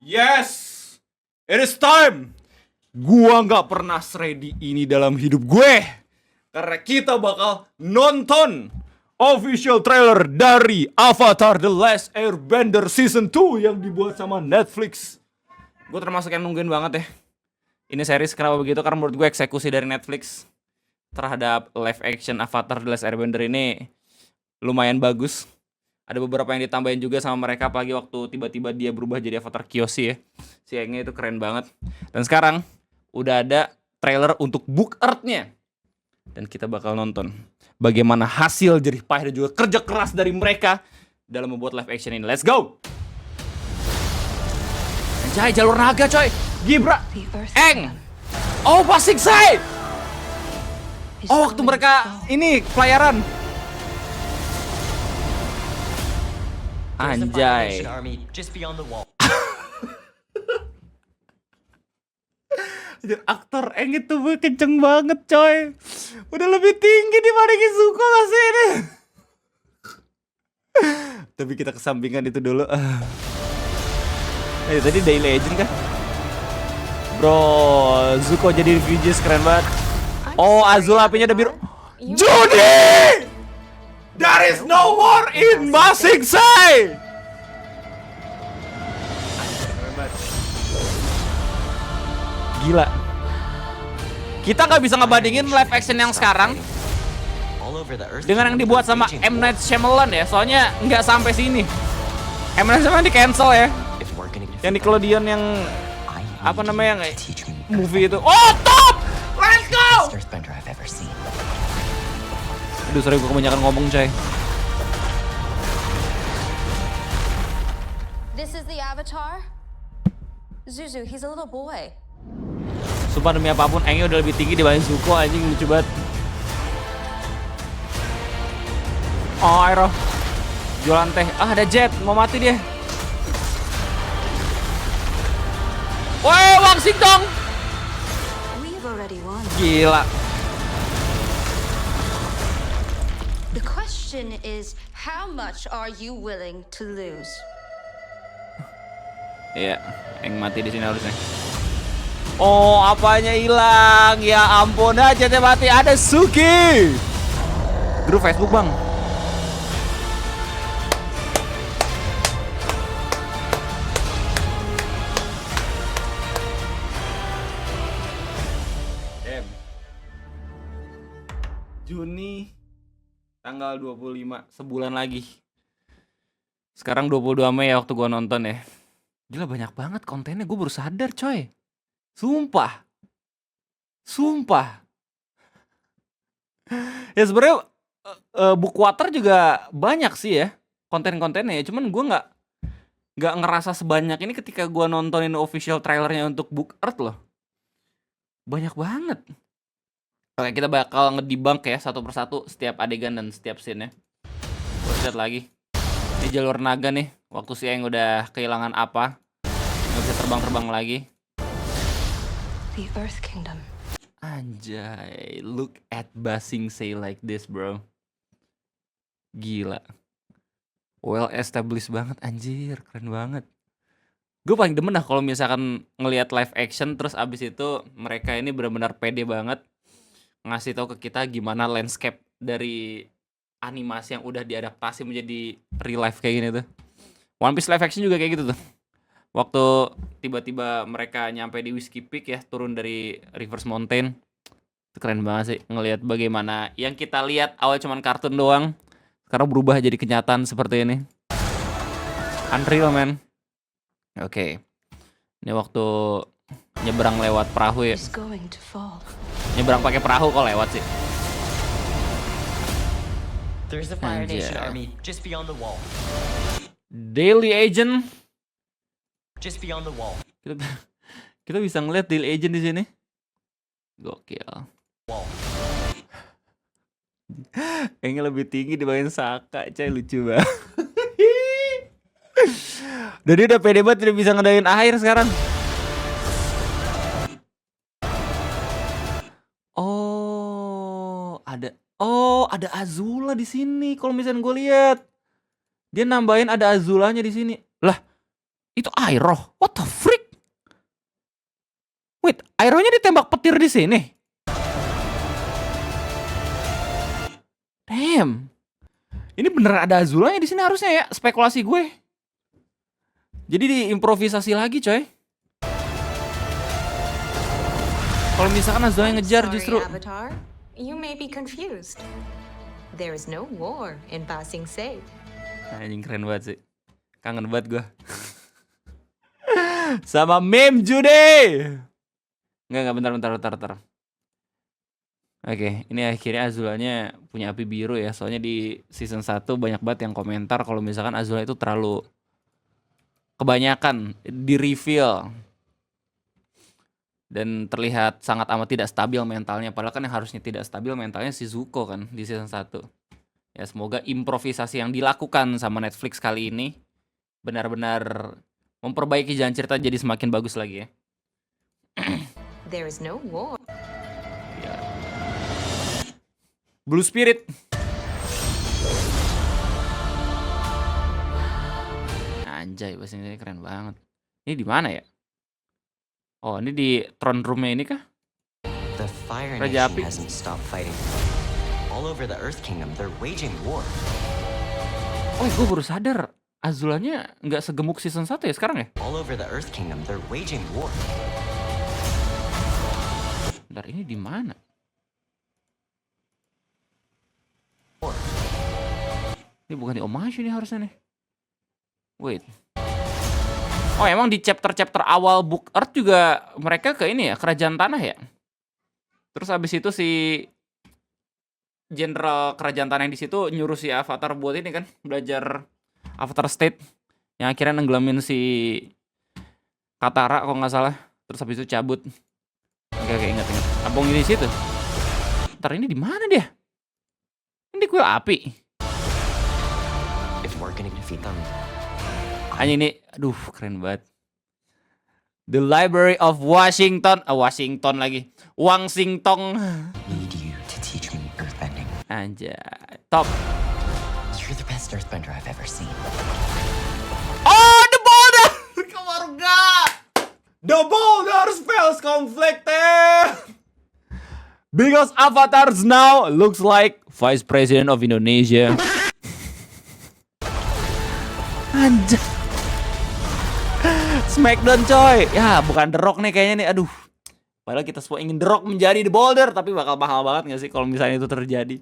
Yes, it is time. Gua nggak pernah ready ini dalam hidup gue, karena kita bakal nonton official trailer dari Avatar The Last Airbender Season 2 yang dibuat sama Netflix. Gue termasuk yang nungguin banget ya ini series. Kenapa begitu? Karena menurut gue eksekusi dari Netflix terhadap live action Avatar The Last Airbender ini lumayan bagus. Ada beberapa yang ditambahin juga sama mereka, apalagi waktu tiba-tiba dia berubah jadi Avatar Kyoshi ya. Si Aangnya itu keren banget. Dan sekarang udah ada trailer untuk Book Earth-nya. Dan kita bakal nonton bagaimana hasil jerih payah dan juga kerja keras dari mereka dalam membuat live action ini. Let's go! Anjay, jalur naga coy. Gibra, Aang. Oh, Basing-sai. Oh, waktu mereka ini pelayaran. Anjay. Aktor Aang itu kenceng banget coy. Udah lebih tinggi dibanding Izuku lah sih ini. Tapi kita kesampingan itu dulu. Tadi Day Legend kan. Bro, Zuko jadi refugees keren banget. Oh, Azul apinya udah biru. Judy! There is no war in Basing-sai! Gila. Kita nggak bisa ngebandingin live action yang sekarang dengan yang dibuat sama M. Night Shyamalan ya. Soalnya nggak sampai sini. M. Night Shyamalan di cancel ya. Yang Nickelodeon yang apa namanya movie itu. Oh, top! Let's go! Aduh, sorry gue kebanyakan ngomong coy. This is the Avatar. Zuzu, he's a little boy. Sumpah demi apapun, Aangnya udah lebih tinggi dibanding Zuko, anjing lucu banget. Oh, Aero. Jualan teh. Ah, ada Jet, mau mati dia. Woi, wangsing dong. We've already won. Gila. The question is, how much are you willing to lose? Iya, Aang mati di sini harusnya. Oh, apanya hilang? Ya ampun, aja teh mati. Ada Suki. Grup Facebook, Bang. Juni tanggal 25, sebulan lagi. Sekarang 22 Mei ya waktu gua nonton ya. Gila banyak banget kontennya, gue baru sadar coy. Sumpah. Ya sebenarnya Bookwater juga banyak sih ya konten-kontennya ya. Cuman gue nggak ngerasa sebanyak ini ketika gue nontonin official trailernya untuk Book Earth loh. Banyak banget. Oke, kita bakal ngedebunk ya satu persatu setiap adegan dan setiap scene ya. Gue lihat lagi. Ini jalur naga nih. Waktu si Aang udah kehilangan apa, nggak bisa terbang-terbang lagi. The Earth Kingdom. Anjay, look at Basing-sai like this, bro. Gila. Well established banget, anjir, keren banget. Gue paling demen dah kalau misalkan ngelihat live action terus abis itu mereka ini benar-benar pede banget ngasih tahu ke kita gimana landscape dari animasi yang udah diadaptasi menjadi real life kayak gini tuh. One Piece live action juga kayak gitu tuh. Waktu tiba-tiba mereka nyampe di Whiskey Peak ya, turun dari Reverse Mountain. Itu keren banget sih ngelihat bagaimana yang kita lihat awal cuman kartun doang, sekarang berubah jadi kenyataan seperti ini. Unreal, man. Oke. Ini waktu nyebrang lewat perahu ya. He's going to fall. Nyebrang pakai perahu kok lewat sih. There's the Fire Nation army just beyond the wall. Daily Agent. Just beyond the wall. Kita bisa ngeliat Daily Agent di sini. Gokil. Wall. Kayaknya lebih tinggi dibanding Saka, coy, lucu banget. Dan dia udah pede banget, udah bisa ngedain air sekarang. Ada Azula di sini. Kalau misalnya gue lihat, dia nambahin ada Azulanya di sini. Lah, itu Iroh. What the freak? Wait, Iroh-nya ditembak petir di sini. Damn. Ini beneran ada Azula-nya di sini harusnya ya, spekulasi gue. Jadi diimprovisasi lagi, coy. Kalau misalkan Azula yang ngejar Sorry, justru. Avatar. You may be confused. There is no war in Ba Sing Se. Anjing keren banget sih. Kangen banget gue. Sama meme Jude. Enggak, bentar. Oke, ini akhirnya Azulanya punya api biru ya. Soalnya di season 1 banyak banget yang komentar kalau misalkan Azula itu terlalu kebanyakan di reveal. Dan terlihat sangat amat tidak stabil mentalnya. Padahal kan yang harusnya tidak stabil mentalnya si Zuko kan di season 1. Ya semoga improvisasi yang dilakukan sama Netflix kali ini benar-benar memperbaiki jalan cerita jadi semakin bagus lagi ya. There is no war. Blue Spirit. Anjay, bahasa ini keren banget. Ini di mana ya? Oh, ini di throne room-nya ini kah? The Fire Raja Nation Api. hasn't stopped fighting. All over the Earth Kingdom, they're waging war. Oh, gue baru sadar. Azulanya nggak segemuk season 1 ya sekarang ya? All over the Earth Kingdom, they're waging war. Bentar, ini di mana? War. Ini bukan di Omashu nih harusnya nih. Wait. Oh, emang di chapter-chapter awal Book Earth juga mereka ke ini ya, kerajaan tanah ya? Terus abis itu si jenderal kerajaan tanah yang di situ nyuruh si Avatar buat ini kan, belajar Avatar State yang akhirnya nenggelamin si Katara kalau nggak salah. Terus habis itu cabut. Oke, ingat. Kampung ini di situ. Ntar ini di mana dia? Ini kuil api. If we're gonna defeat them, Hanya ini, aduh keren banget. The Library of Washington, Washington lagi. Wangsingtong. need you to teach me earthbending. Anjay, top. You're the best earthbender I've ever seen. Oh, the boulder! Keluarga! The boulder spells conflicted! Because Avatars now looks like Vice President of Indonesia. Anjay. Smackdown coy. Ya, bukan The Rock nih kayaknya nih. Aduh. Padahal kita semua ingin The Rock menjadi The Boulder, tapi bakal mahal banget gak sih kalau misalnya itu terjadi?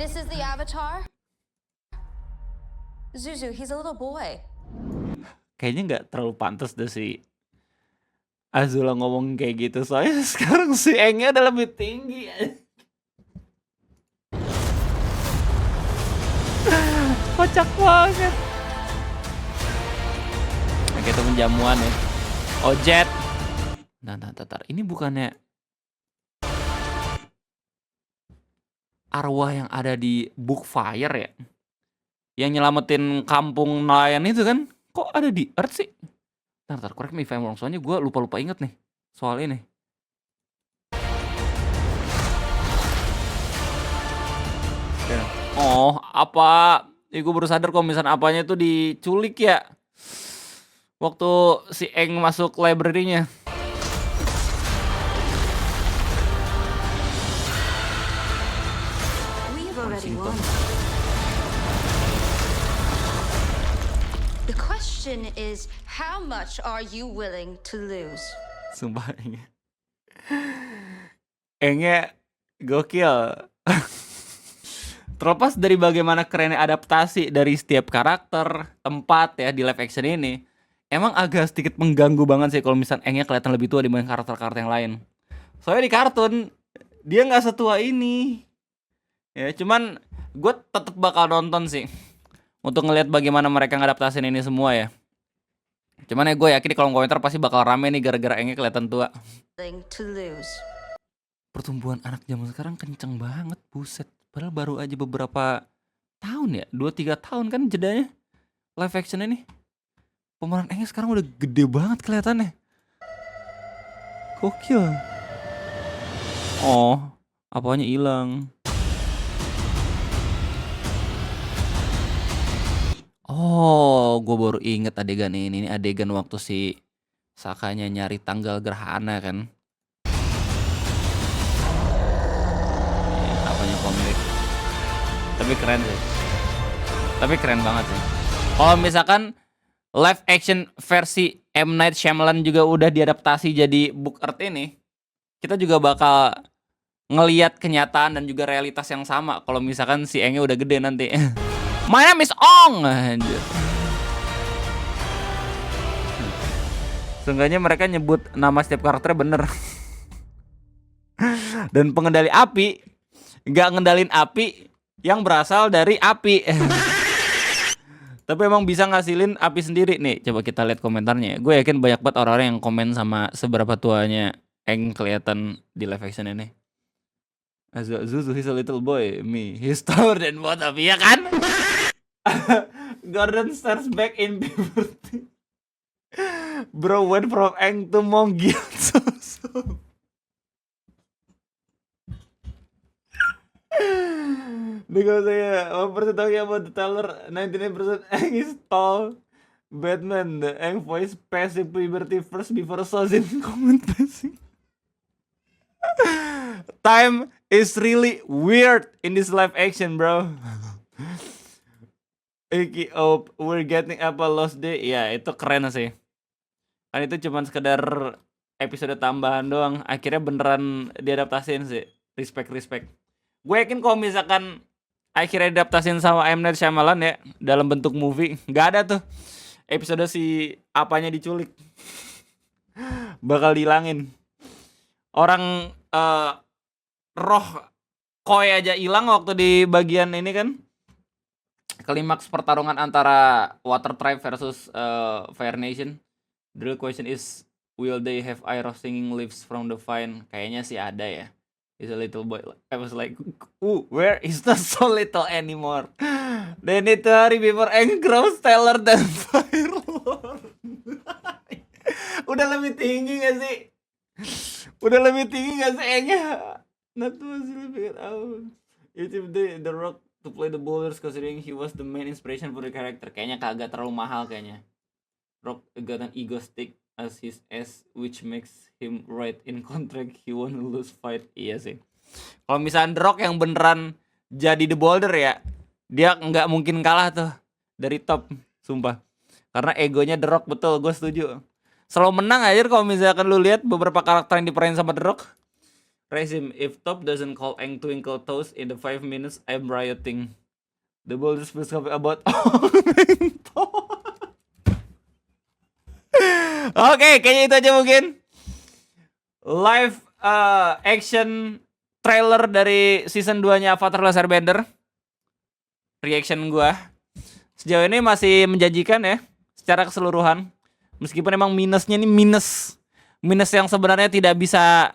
This is the Avatar. Zuzu, he's a little boy. Kayaknya nggak terlalu pantas deh si Azula ngomong kayak gitu. Soalnya sekarang si Aangnya udah lebih tinggi. Kocak banget. Nah, kita penjamuan ya. Ojet. Ntar. Ini bukannya arwah yang ada di Book Fire ya? Yang nyelamatin kampung nelayan itu kan? Kok ada di Earth sih? Ntar, correct me if I'm wrong. Soalnya gue lupa-lupa inget nih soal ini. Oh, apa? Ya gue baru sadar kalau misalnya apanya itu diculik ya. Waktu si Aang masuk library-nya. We've already won. The question is, how much are you willing to lose? Sumpah Aangnya. Aangnya gokil. Terlepas dari bagaimana kerennya adaptasi dari setiap karakter, tempat ya di live action ini, emang agak sedikit mengganggu banget sih kalau misalnya Aangnya kelihatan lebih tua dibanding karakter-karakter yang lain. Soalnya di kartun dia nggak setua ini. Ya cuman gue tetap bakal nonton sih untuk ngelihat bagaimana mereka ngadaptasin ini semua ya. Cuman ya gue yakin di kolom komentar pasti bakal rame nih gara-gara Aangnya kelihatan tua. Willing to lose. Pertumbuhan anak zaman sekarang kenceng banget, buset. Padahal baru aja beberapa tahun ya, 2-3 tahun kan jedanya live action ini. Pemeran Aangnya sekarang udah gede banget kelihatannya. Gokil. Oh, apanya hilang? Oh, gue baru inget adegan ini. Ini adegan waktu si Sakanya nyari tanggal gerhana kan. Ya, apanya komik. Tapi keren sih. Tapi keren banget sih. Kalau misalkan live action versi M. Night Shyamalan juga udah diadaptasi jadi Book Earth ini, kita juga bakal ngelihat kenyataan dan juga realitas yang sama kalau misalkan si Enge udah gede nanti. My name is Ong. Anjir. Seenggaknya mereka nyebut nama setiap karakternya bener. Dan pengendali api nggak ngendalin api yang berasal dari api. Tapi emang bisa ngasilin api sendiri nih. Coba kita lihat komentarnya. Gue yakin banyak banget orang-orang yang komen sama seberapa tuanya Eng kelihatan di live action ini. Zuzu, he's a little boy. Me, he's taller than both of you, ya kan? Gordon starts back in puberty. Bro went from Eng to Monggil. So. Because saya 1% talking about the taller, 99% Eng is tall. Batman, the Eng voice passive puberty first before Sozin comment passing. Time is really weird in this live action, bro. Iki, oh, we're getting apa Lost Day. Ya, itu keren sih. Kan itu cuman sekedar episode tambahan doang. Akhirnya beneran diadaptasin sih. Respect. Gue yakin kalau misalkan akhirnya diadaptasin sama M. Night Shyamalan ya dalam bentuk movie, nggak ada tuh episode si apanya diculik. Bakal dihilangin. Orang roh Koi aja hilang waktu di bagian ini kan. Klimaks pertarungan antara Water Tribe versus Fire Nation. The real question is, will they have arrow singing leaves from the vine? Kayaknya sih ada ya. He's a little boy. I was like, where is not so little anymore? They need to hurry before Aang grows taller than Fire Lord. Udah lebih tinggi gak sih? Aangnya? Not much lebih out. If the Rock to play the boulders considering he was the main inspiration for the character. Kayaknya kagak terlalu mahal kayaknya. Rock got an ego stick as his ass, which makes him right in contract he won't lose fight. Iya sih. Kalau misalnya The Rock yang beneran jadi the boulder ya, dia nggak mungkin kalah tuh dari top, sumpah. Karena egonya The Rock, betul, gue setuju. Selalu menang aja kalau misalkan lu lihat beberapa karakter yang diperanin sama The Rock. Raise him. If Top doesn't call Aang twinkle toes in the 5 minutes, I'm rioting. The boulders will talk about Oke, kayaknya itu aja mungkin live action trailer dari season 2-nya Avatar The Last Airbender. Reaction gua sejauh ini masih menjanjikan ya secara keseluruhan. Meskipun emang minusnya ini minus yang sebenarnya tidak bisa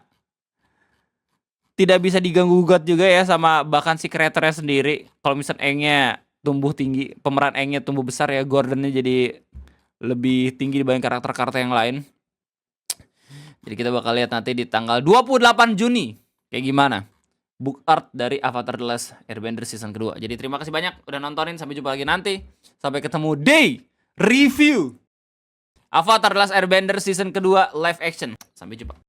diganggu gugat juga ya sama bahkan si kreatornya sendiri. Kalau misalnya Aangnya tumbuh tinggi, pemeran Aangnya tumbuh besar ya, Gordonnya jadi lebih tinggi dibanding karakter-karakter yang lain. Jadi kita bakal lihat nanti di tanggal 28 Juni kayak gimana book art dari Avatar The Last Airbender season kedua. Jadi terima kasih banyak udah nontonin, sampai jumpa lagi nanti. Sampai ketemu di review Avatar The Last Airbender season kedua live action. Sampai jumpa.